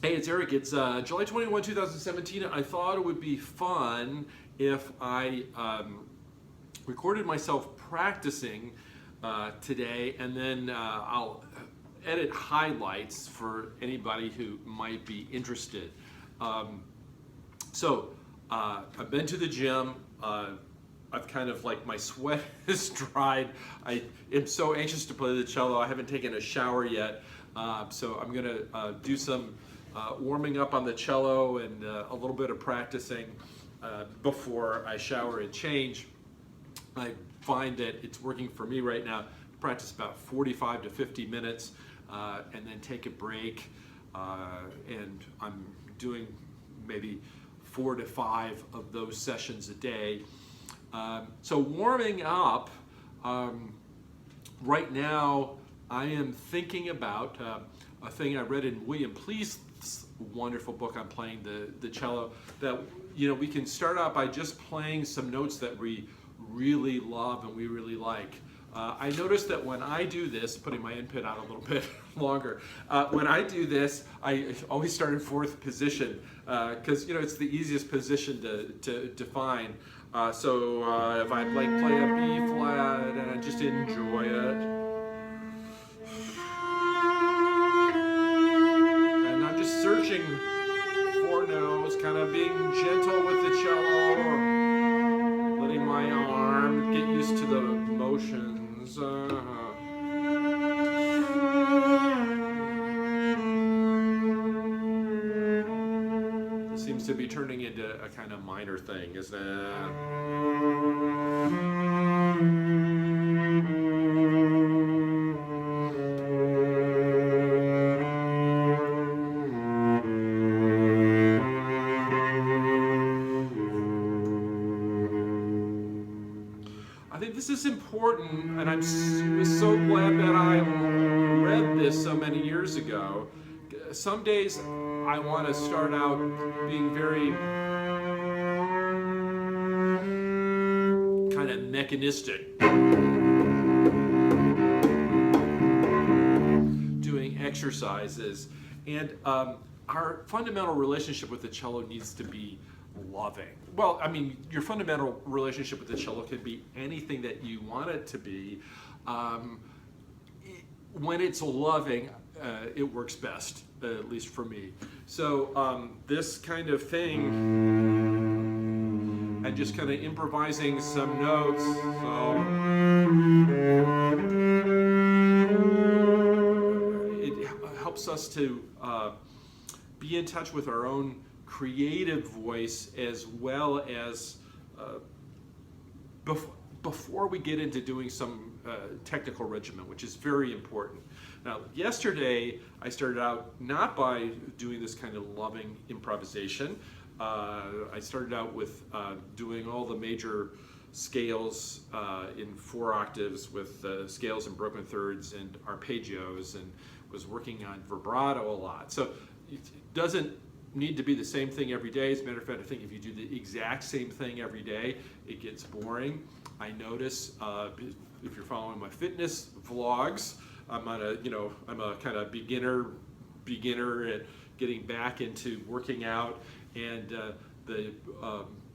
Hey, it's Eric. It's July 21, 2017. I thought it would be fun if I recorded myself practicing today, and then I'll edit highlights for anybody who might be interested. I've been to the gym. I've kind of like, my sweat is dried. I am so anxious to play the cello. I haven't taken a shower yet. So I'm gonna do some warming up on the cello and a little bit of practicing before I shower and change. I find that it's working for me right now. Practice about 45 to 50 minutes and then take a break. And I'm doing maybe 4 to 5 of those sessions a day. So warming up, right now I am thinking about a thing I read in William Pleas's wonderful book on playing the cello, that we can start out by just playing some notes that we really love and we really like. I noticed that when I do this, putting my input out a little bit longer, when I do this, I always start in 4th position because it's the easiest position to find. So if I play a B flat and I just enjoy it, and I'm just searching for notes, kind of being gentle with the cello, letting my arm get used to the motions. This seems to be turning into a kind of minor thing, isn't it? I think this is important, and I'm so glad that I read this so many years ago. Some days I want to start out being very kind of mechanistic, doing exercises, and our fundamental relationship with the cello needs to be loving. Well, I mean, your fundamental relationship with the cello can be anything that you want it to be. When it's loving, it works best, at least for me. So this kind of thing, and just kind of improvising some notes. So it helps us to be in touch with our own creative voice, as well as before we get into doing some technical regimen, which is very important. Now, yesterday I started out not by doing this kind of loving improvisation. I started out with doing all the major scales in 4 octaves with scales and broken thirds and arpeggios, and was working on vibrato a lot. So it doesn't need to be the same thing every day. As a matter of fact, I think if you do the exact same thing every day, it gets boring. I notice if you're following my fitness vlogs, I'm a kind of beginner at getting back into working out, and the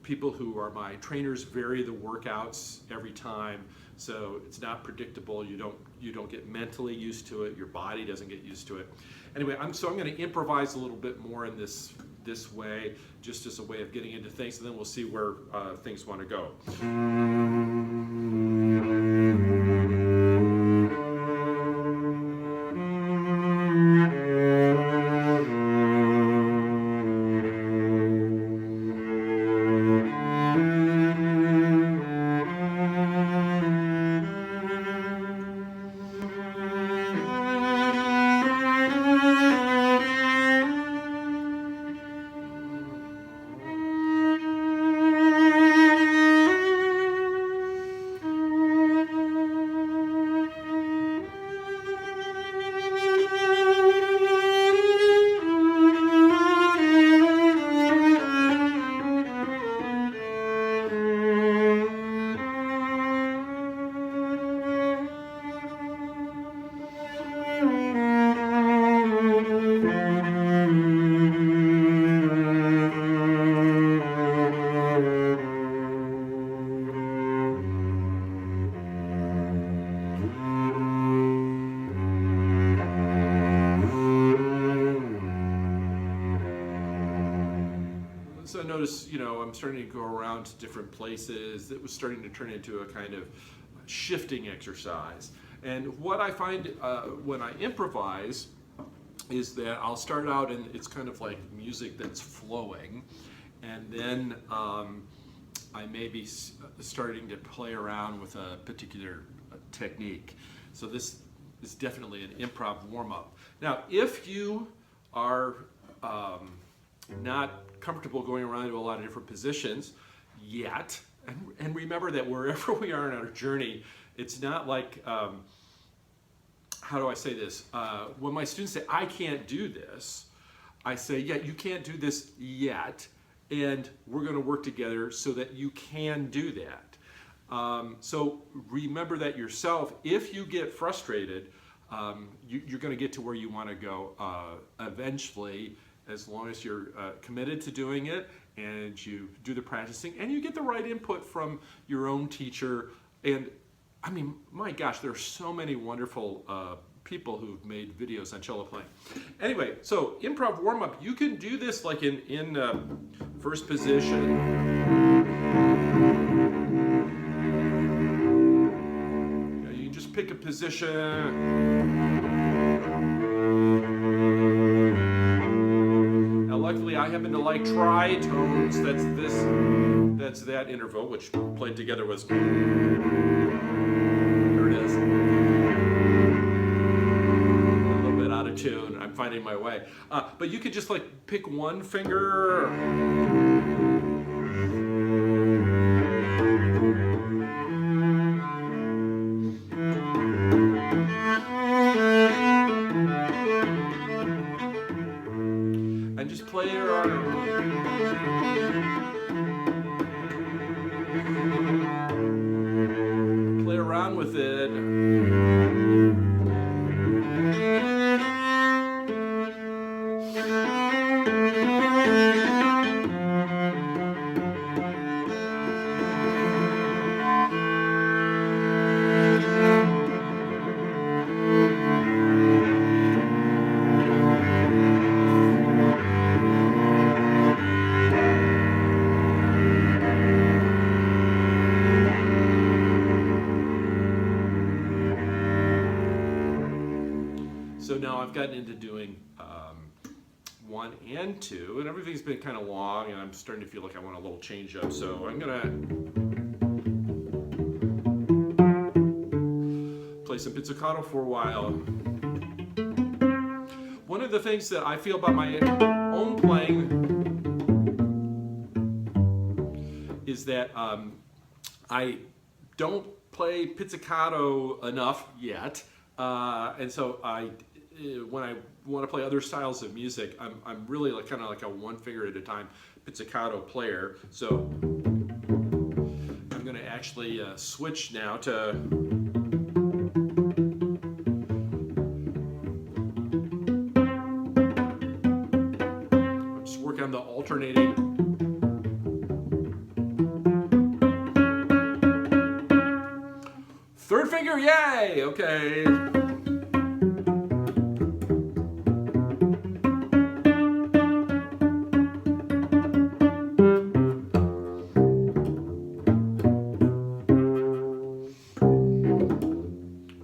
people who are my trainers vary the workouts every time, so it's not predictable. You don't get mentally used to it. Your body doesn't get used to it. Anyway, I'm going to improvise a little bit more in this way, just as a way of getting into things, and then we'll see where things want to go. So I noticed, I'm starting to go around to different places. It was starting to turn into a kind of shifting exercise. And what I find when I improvise is that I'll start out and it's kind of like music that's flowing, and then I may be starting to play around with a particular technique. So this is definitely an improv warm-up. Now, if you are not comfortable going around to a lot of different positions yet, and remember that wherever we are in our journey, it's not like, how do I say this? When my students say, I can't do this, I say, yeah, you can't do this yet, and we're going to work together so that you can do that. So remember that yourself. If you get frustrated, you're going to get to where you want to go eventually, as long as you're committed to doing it and you do the practicing and you get the right input from your own teacher. And I mean, my gosh, there are so many wonderful people who've made videos on cello playing. Anyway, so improv warm-up, you can do this like in first position. You can just pick a position. Now luckily I happen to like tritones, that's that interval, which played together was, there it is. A little bit out of tune, I'm finding my way. But you could just like pick one finger. And just play around. Play around with it. So now I've gotten into doing 1 and 2, and everything's been kind of long, and I'm starting to feel like I want a little change up. So I'm gonna play some pizzicato for a while. One of the things that I feel about my own playing is that I don't play pizzicato enough yet, and so when I want to play other styles of music, I'm really like kind of like a one finger at a time pizzicato player. So I'm going to actually switch now to just work on the alternating. Third finger, yay! Okay.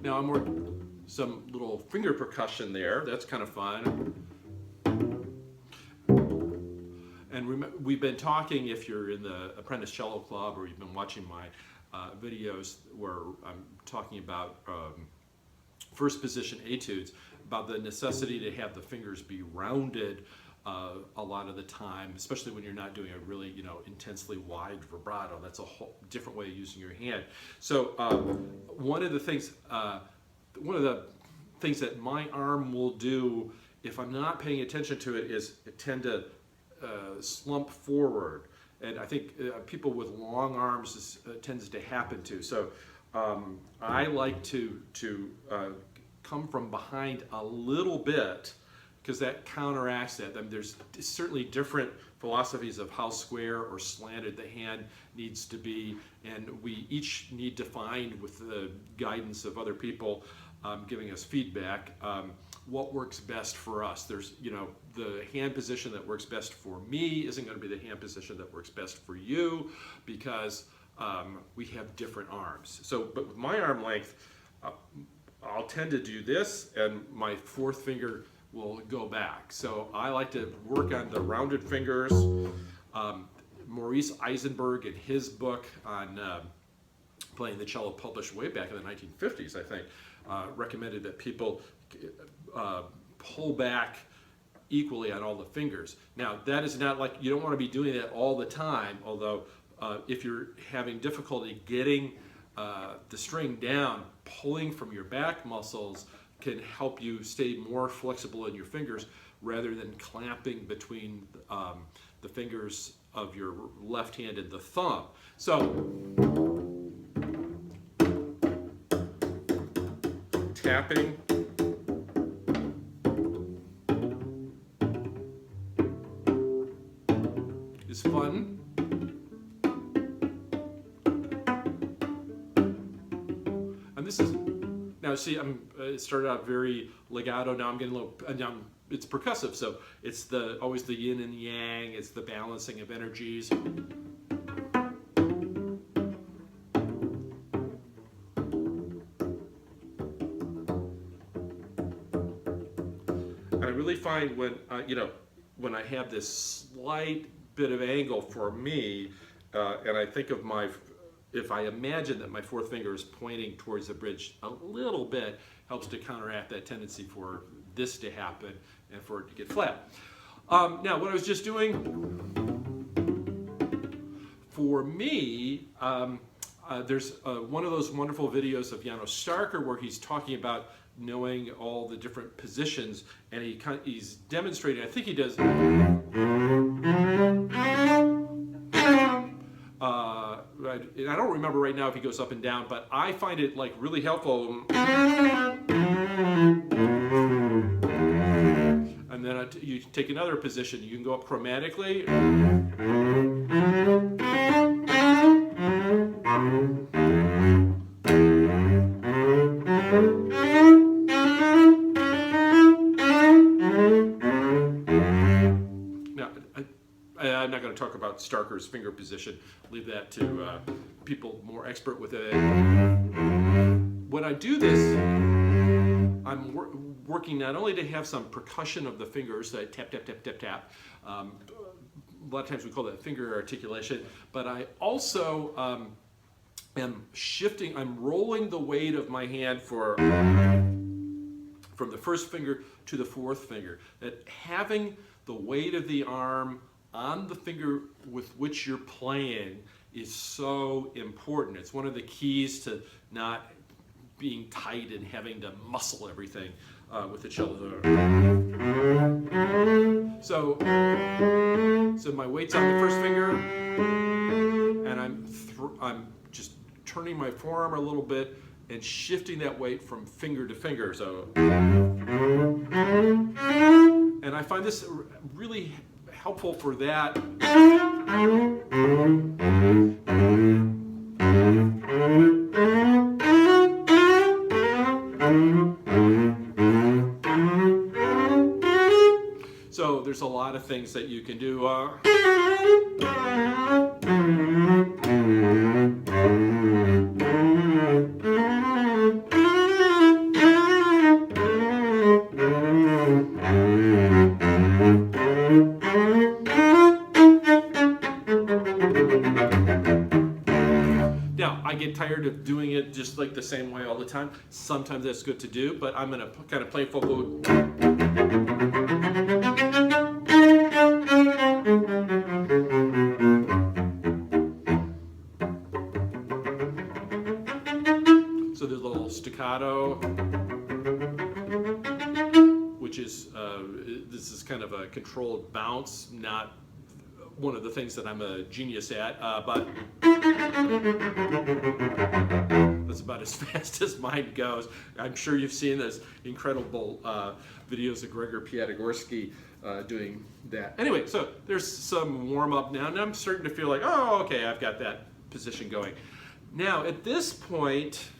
Now I'm working some little finger percussion there. That's kind of fun. And we've been talking, if you're in the Apprentice Cello Club or you've been watching my videos where I'm talking about first position etudes, about the necessity to have the fingers be rounded a lot of the time, especially when you're not doing a really intensely wide vibrato. That's a whole different way of using your hand. So one of the things that my arm will do if I'm not paying attention to it is tend to slump forward. And I think people with long arms tends to happen to. So I like to come from behind a little bit, because that counteracts that. I mean, there's certainly different philosophies of how square or slanted the hand needs to be, and we each need to find, with the guidance of other people giving us feedback, what works best for us. There's, you know, the hand position that works best for me isn't going to be the hand position that works best for you, because we have different arms. So, but with my arm length, I'll tend to do this, and my fourth finger will go back. So I like to work on the rounded fingers. Maurice Eisenberg, in his book on playing the cello, published way back in the 1950s, I think, recommended that people pull back equally on all the fingers. Now, that is not like, you don't want to be doing that all the time, although if you're having difficulty getting the string down, pulling from your back muscles can help you stay more flexible in your fingers rather than clamping between the fingers of your left hand and the thumb. So, tapping. Is fun. And this is, now see, it started out very legato, now I'm getting a little, now it's percussive, so it's always the yin and yang, it's the balancing of energies. And I really find when, you know, when I have this slight bit of angle for me, and I think of if I imagine that my fourth finger is pointing towards the bridge a little bit, helps to counteract that tendency for this to happen and for it to get flat. Now, what I was just doing, for me, there's one of those wonderful videos of Janos Starker where he's talking about knowing all the different positions, and he's demonstrating, I think he does, I don't remember right now if he goes up and down, but I find it like really helpful. And then you take another position. You can go up chromatically. I'm not going to talk about Starker's finger position. Leave that to people more expert with it. When I do this, I'm working not only to have some percussion of the fingers, that tap, tap, tap, tap, tap. A lot of times we call that finger articulation, but I also am shifting, I'm rolling the weight of my hand from the first finger to the fourth finger. That having the weight of the arm on the finger with which you're playing is so important. It's one of the keys to not being tight and having to muscle everything with the cello. So my weight's on the first finger, and I'm just turning my forearm a little bit and shifting that weight from finger to finger. So, and I find this really helpful for that. So there's a lot of things that you can do. Now, I get tired of doing it just like the same way all the time. Sometimes that's good to do, but I'm going to kind of play focal. So there's a little staccato, which is, this is kind of a controlled bounce, not one of the things that I'm a genius at, but that's about as fast as mine goes. I'm sure you've seen those incredible videos of Gregor Piatigorsky doing that. Anyway, so there's some warm up now, and I'm starting to feel like, oh, okay, I've got that position going. Now, at this point,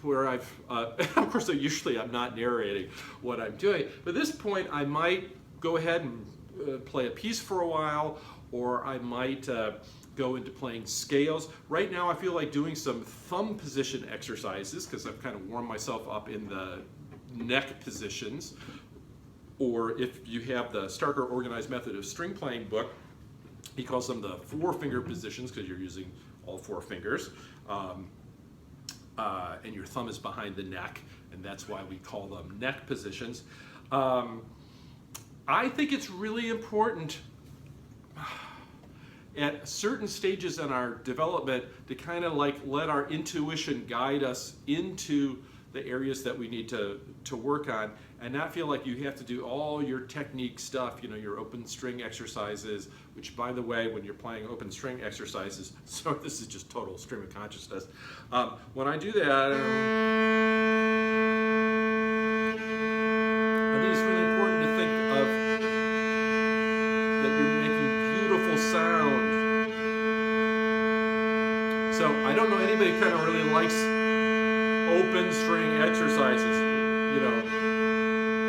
where I've, of course, usually I'm not narrating what I'm doing, but at this point I might go ahead and play a piece for a while, or I might go into playing scales. Right now I feel like doing some thumb position exercises because I've kind of warmed myself up in the neck positions. Or if you have the Starker Organized Method of String Playing book, he calls them the 4-finger positions because you're using all 4 fingers. And your thumb is behind the neck, and that's why we call them neck positions. I think it's really important at certain stages in our development to kind of like let our intuition guide us into the areas that we need to work on, and not feel like you have to do all your technique stuff, you know, your open string exercises, which, by the way, when you're playing open string exercises, so this is just total stream of consciousness. When I do that, I think it's really important to think of that you're making beautiful sound. So I don't know anybody who kind of really likes open string exercises, you know,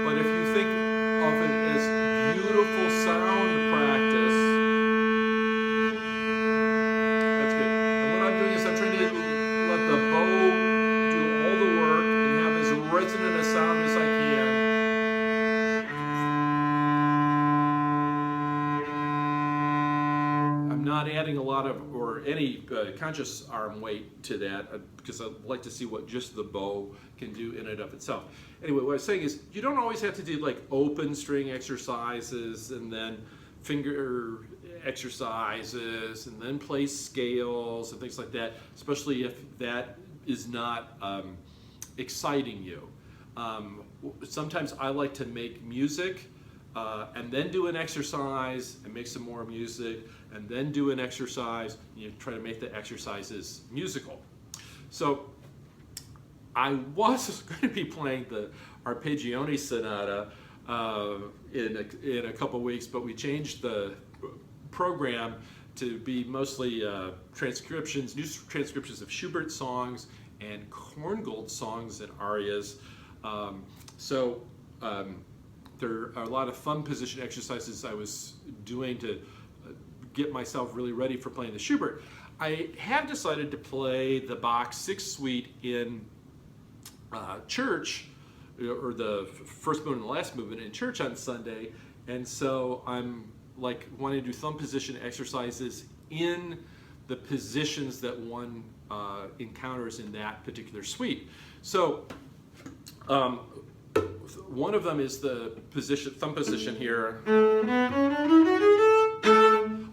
but if you think of it as beautiful sound practice, that's good. And what I'm doing is I'm trying to let the bow do all the work and have as resonant a sound as I can. I'm not adding a lot of or any conscious arm weight to that because I'd like to see what just the bow can do in and of itself. Anyway, what I was saying is you don't always have to do like open string exercises and then finger exercises and then play scales and things like that, especially if that is not exciting you. Sometimes I like to make music and then do an exercise and make some more music and then do an exercise, and you try to make the exercises musical. So I was going to be playing the Arpeggione Sonata in a couple weeks, but we changed the program to be mostly transcriptions, new transcriptions of Schubert songs and Korngold songs and arias. There are a lot of thumb position exercises I was doing to get myself really ready for playing the Schubert. I have decided to play the Bach 6th Suite in church, or the first movement and the last movement in church on Sunday, and so I'm like wanting to do thumb position exercises in the positions that one encounters in that particular suite. So one of them is the position, thumb position here,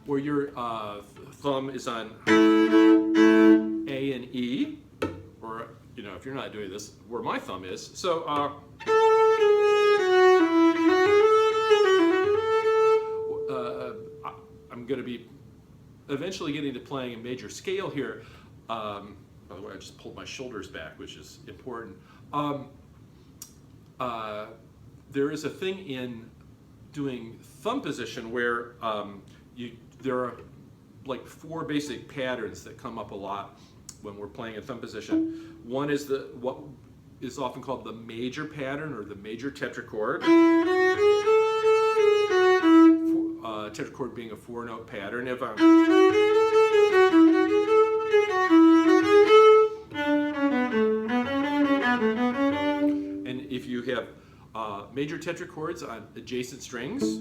where your thumb is on A and E, or, you know, if you're not doing this, where my thumb is. So I'm going to be eventually getting to playing a major scale here. By the way, I just pulled my shoulders back, which is important. There is a thing in doing thumb position where there are like 4 basic patterns that come up a lot when we're playing a thumb position. One is what is often called the major pattern, or the major tetrachord. Tetrachord being a 4-note pattern. If and if you have major tetrachords on adjacent strings,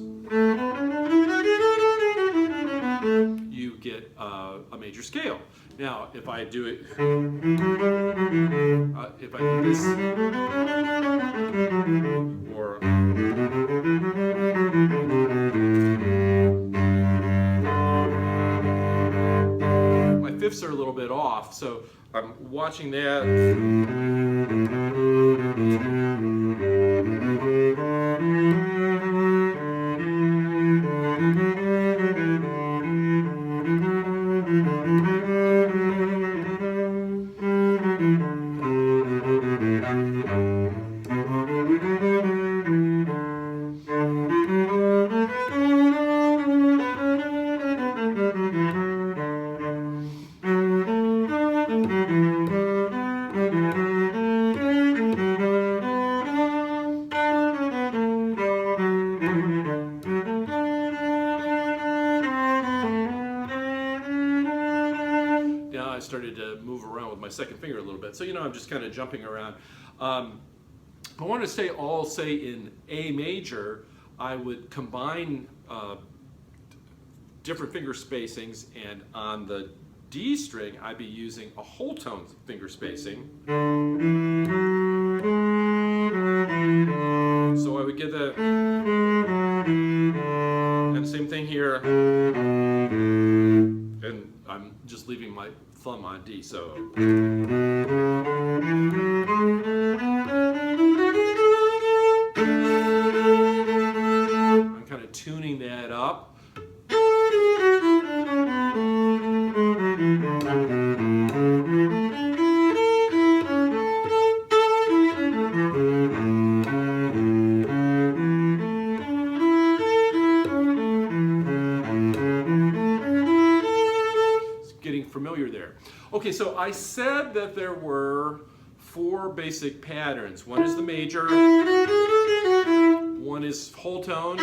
you get a major scale. Now, if I do it, if I do this, or my fifths are a little bit off, so I'm watching that. started to move around with my second finger a little bit. So, you know, I'm just kind of jumping around. I want to say in A major, I would combine different finger spacings, and on the D string, I'd be using a whole tone finger spacing. So I would get that, and same thing here, and I'm just leaving my thumb on D, so. I'm kind of tuning that up. Familiar there. Okay, so I said that there were 4 basic patterns. One is the major, one is whole tone,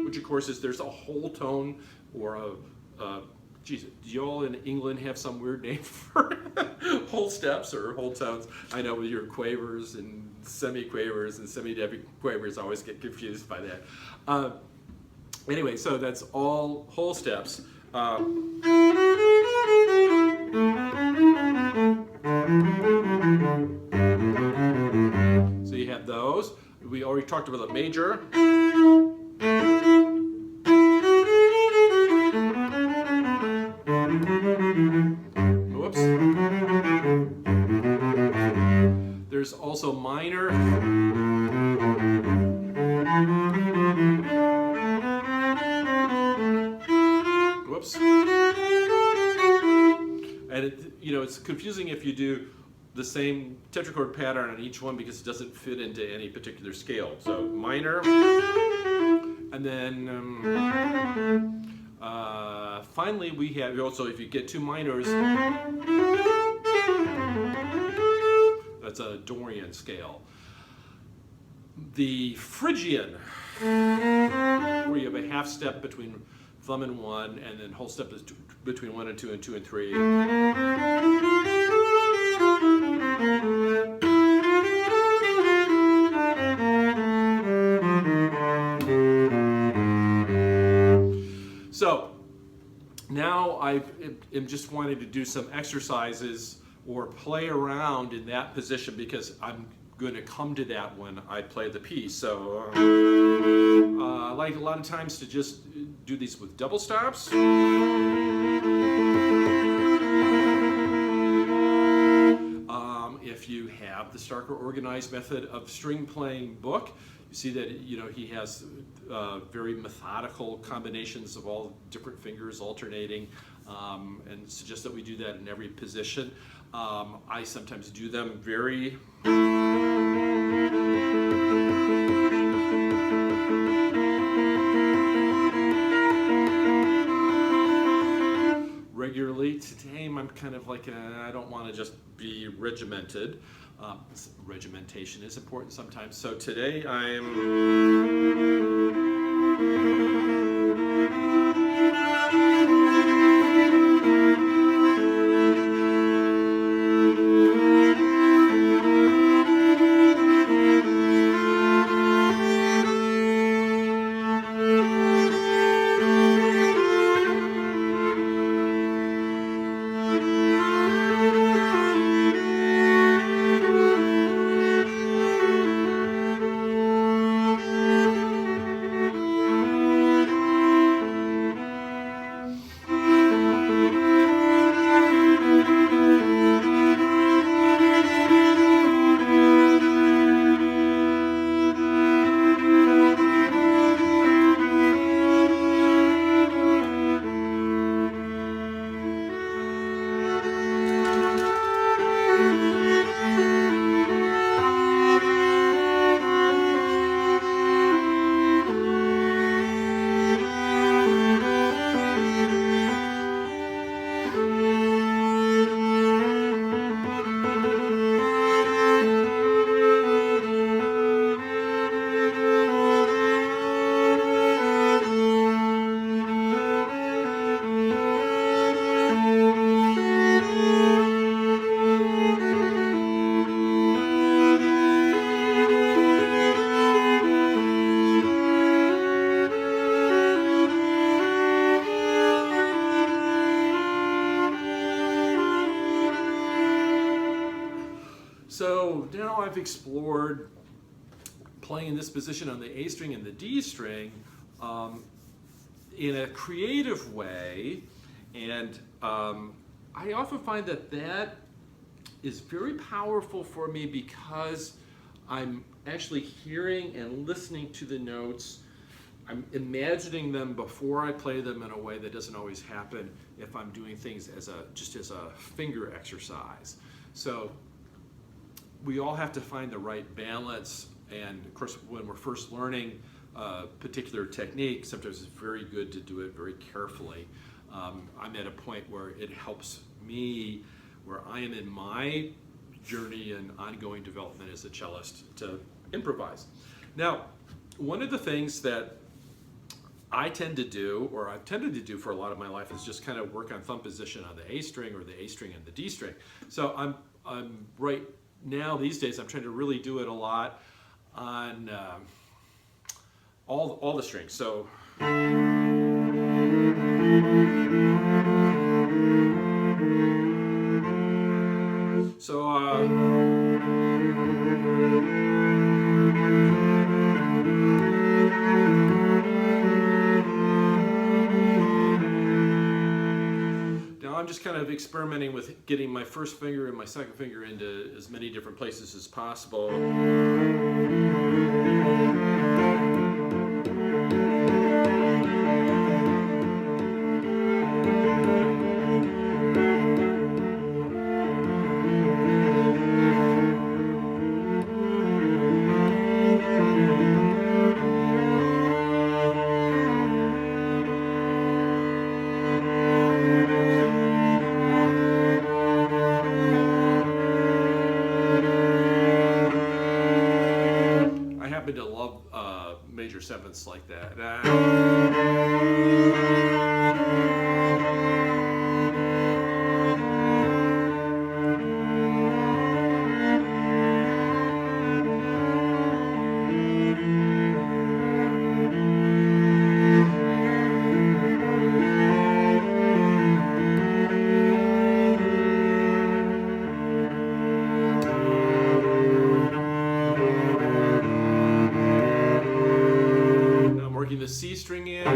which of course is there's a whole tone or geez, do y'all in England have some weird name for whole steps or whole tones? I know with your quavers and semi-quavers and semi-quavers, I always get confused by that. Anyway, so that's all whole steps. So you have those. We already talked about the major. Whoops. There's also minor. Whoops. And it's confusing if you do the same tetrachord pattern on each one because it doesn't fit into any particular scale. So minor, and then finally we have also, if you get 2 minors, that's a Dorian scale. The Phrygian, where you have a half step between thumb and 1, and then whole step is between 1 and 2 and 2 and 3. So now I am just wanting to do some exercises or play around in that position because I'm going to come to that when I play the piece. So I like a lot of times to just do these with double stops. If you have the Starker Organized Method of String Playing book, you see that he has very methodical combinations of all different fingers alternating, and suggest that we do that in every position. I sometimes do them very regularly. Today I'm kind of like, I don't want to just be regimented. Regimentation is important sometimes. So today so now I've explored playing in this position on the A string and the D string in a creative way, and I often find that that is very powerful for me because I'm actually hearing and listening to the notes. I'm imagining them before I play them in a way that doesn't always happen if I'm doing things just as a finger exercise. So we all have to find the right balance, and of course when we're first learning a particular technique, sometimes it's very good to do it very carefully. I'm at a point where it helps me, where I am in my journey and ongoing development as a cellist, to improvise. Now, one of the things that I tend to do, or I've tended to do for a lot of my life, is just kind of work on thumb position on the A string or the A string and the D string. So I'm right now, these days, I'm trying to really do it a lot on all the strings. So now I'm just kind of experimenting with getting my first finger and my second finger into as many different places as possible. To love major sevenths like that. The C string in.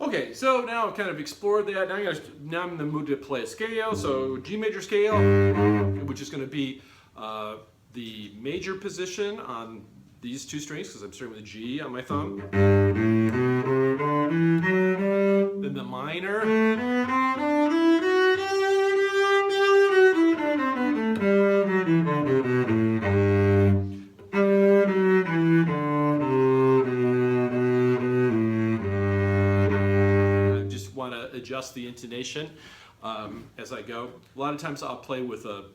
Okay, so now I've kind of explored that. Now I'm going to move to play a scale. So G major scale, which is going to be the major position on these two strings, because I'm starting with a G on my thumb. Then the minor. Adjust the intonation as I go. A lot of times I'll play with a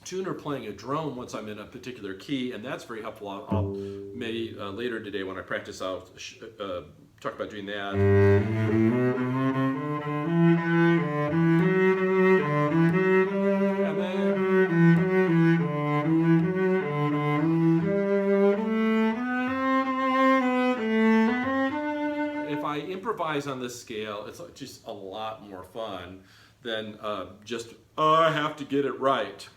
tuner playing a drone once I'm in a particular key, and that's very helpful. I'll maybe later today when I practice, I'll talk about doing that. And then if I improvise on this scale, it's just a lot more fun than just, oh, I have to get it right.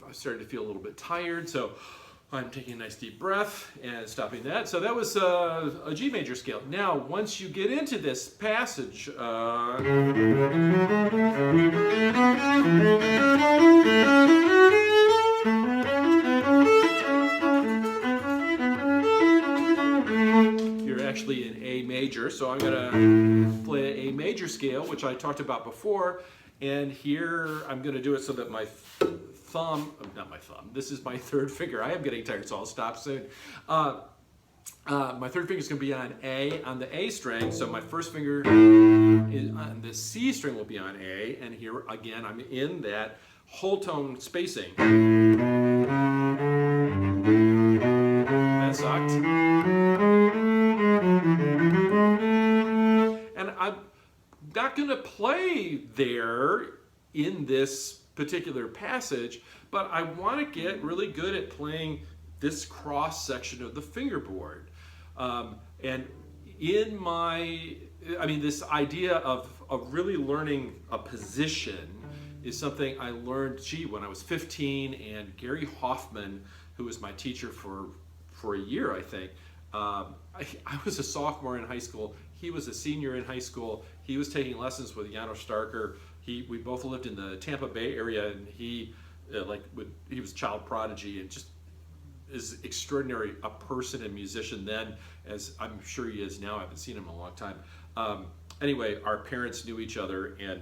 I started to feel a little bit tired, so I'm taking a nice deep breath and stopping that. So that was a G major scale. Now, once you get into this passage, major, so I'm going to play a major scale, which I talked about before, and here I'm going to do it so that my thumb, not my thumb, this is my third finger. I am getting tired, so I'll stop soon. My third finger is going to be on A, on the A string, so my first finger is on the C string will be on A, and here again I'm in that whole tone spacing. That sucked. And I'm not going to play there in this particular passage, but I want to get really good at playing this cross section of the fingerboard. And in this idea of really learning a position is something I learned, when I was 15, and Gary Hoffman, who was my teacher for a year, I think. I was a sophomore in high school. He was a senior in high school. He was taking lessons with Janos Starker. We both lived in the Tampa Bay area, and he was a child prodigy and just is extraordinary a person and musician then, as I'm sure he is now. I haven't seen him in a long time. Anyway, our parents knew each other, and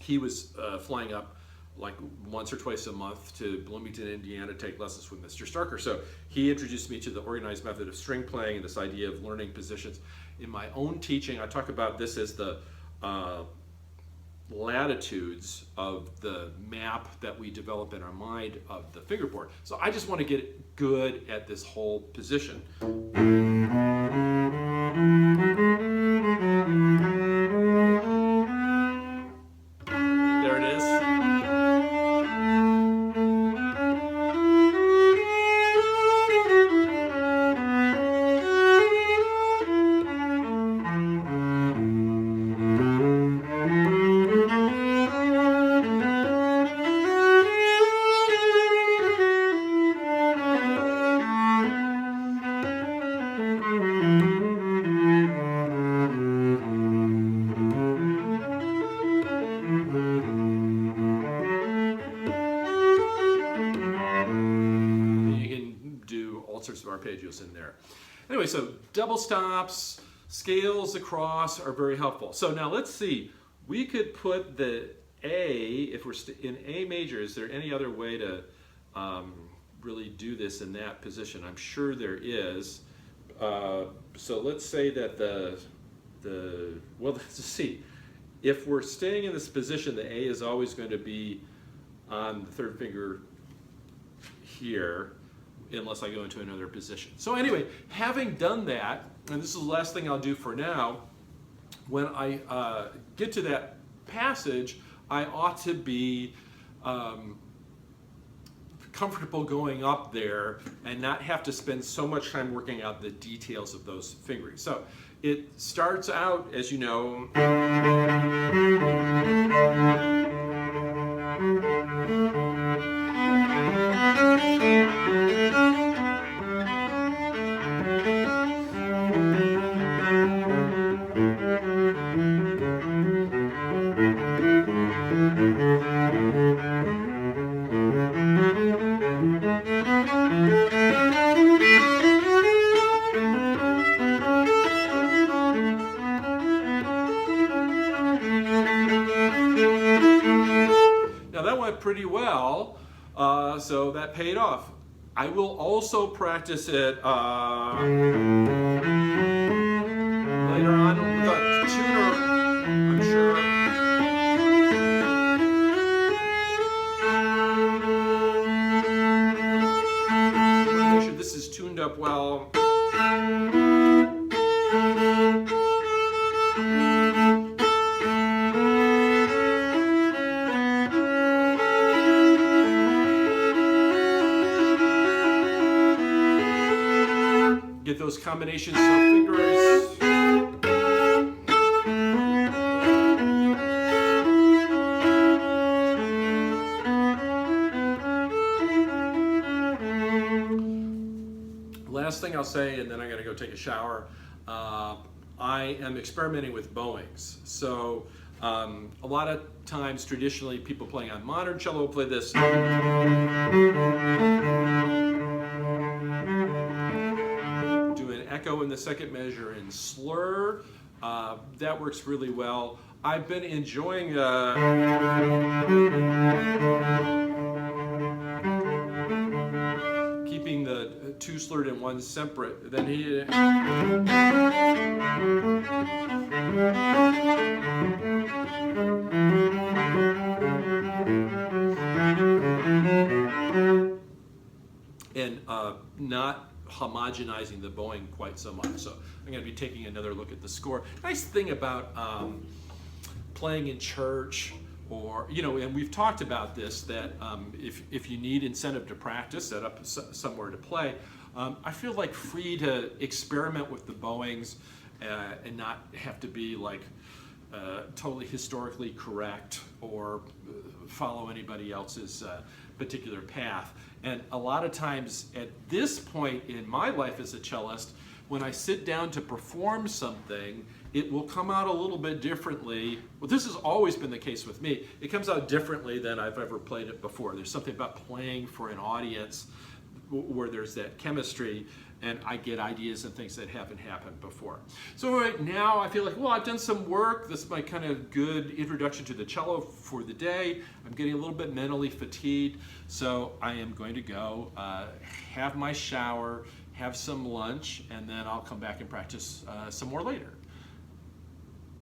he was flying up like once or twice a month to Bloomington, Indiana, to take lessons with Mr. Starker. So he introduced me to the organized method of string playing and this idea of learning positions. In my own teaching, I talk about this as the latitudes of the map that we develop in our mind of the fingerboard. So I just want to get good at this whole position. There it is. Arpeggios in there. Anyway, so double stops, scales across are very helpful. So now let's see, we could put the A, if we're in A major, is there any other way to really do this in that position? I'm sure there is. So let's say that well, let's see. If we're staying in this position, the A is always going to be on the third finger here, unless I go into another position. So anyway, having done that, and this is the last thing I'll do for now, when I get to that passage, I ought to be comfortable going up there and not have to spend so much time working out the details of those fingering. So it starts out, as you know, pretty well, so that paid off. I will also practice it later on with a tuner, I'm sure. Make sure this is tuned up well. Get those combinations of fingers. Last thing I'll say, and then I'm going to go take a shower. I am experimenting with bowings. So a lot of times, traditionally, people playing on modern cello play this. echo in the second measure in slur. That works really well. I've been enjoying keeping the two slurred and one separate. Then he and not homogenizing the bowing quite so much. So I'm going to be taking another look at the score. Nice thing about playing in church, or, you know, and we've talked about this, that if you need incentive to practice, set up somewhere to play, I feel like free to experiment with the bowings and not have to be like totally historically correct or follow anybody else's particular path. And a lot of times at this point in my life as a cellist, when I sit down to perform something, it will come out a little bit differently. Well, this has always been the case with me. It comes out differently than I've ever played it before. There's something about playing for an audience where there's that chemistry, and I get ideas and things that haven't happened before. So right now I feel like, well, I've done some work. This is my kind of good introduction to the cello for the day. I'm getting a little bit mentally fatigued, so I am going to go have my shower, have some lunch, and then I'll come back and practice some more later.